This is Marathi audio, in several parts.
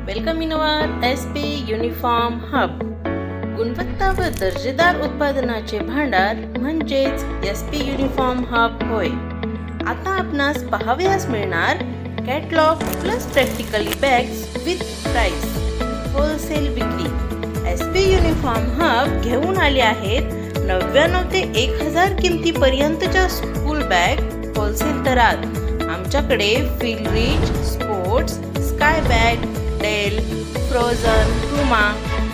Welcome in our SP uniform hub. गुणवत्ता व दर्जेदार उत्पादनाचे भांडार म्हणजेच SP युनिफॉर्म हब होय. आता आपणास पाहावयास मिळणार catalogue plus practically bags with price wholesale विक्री. SP युनिफॉर्म हब घेऊन आले आहेत 99 ते 1000 किमतीपर्यंतच्या स्कूल बॅग होलसेल दरात. आमच्याकडे Field Rich, sports, Sky Bag, Dell, Frozen, Puma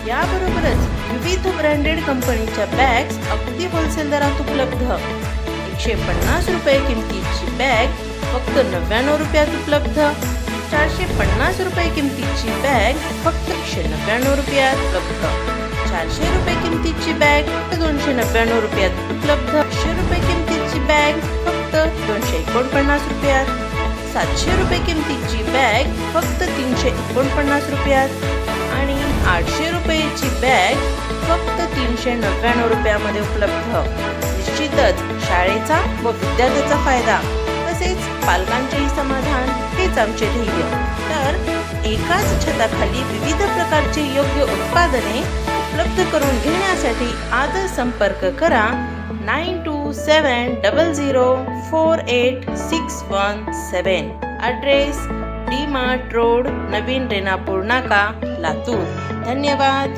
याबरोबरच विविध ब्रँडेड कंपनीच्या बॅग्स अगदी होलसेल दरात उपलब्ध. 150 रुपये किमतीची बॅग फक्त 99 रुपयात उपलब्ध. 450 रुपये किमतीची बॅग फक्त 199 रुपयात उपलब्ध. 400 रुपये किमतीची बॅग फक्त 299 रुपयात उपलब्ध. 100 रुपये किमतीची बॅग फक्त 249 रुपयात. 700 रुपये किमतीची बॅग फक्त 349 रुपयात आणि 800 रुपयाची बॅग फक्त 399 रुपयामध्ये उपलब्ध. निश्चितच शाळेचा व विद्यार्थ्याचा फायदा तसेच पालकांचेही समाधान हेच आमचे ध्येय. तर एकाच छताखाली विविध प्रकारचे योग्य उत्पादने उपलब्ध करून घेण्यासाठी आजच संपर्क करा 9270048617. ॲड्रेस डी मार्ट रोड, नवीन रेणापूर नाका, लातूर. धन्यवाद.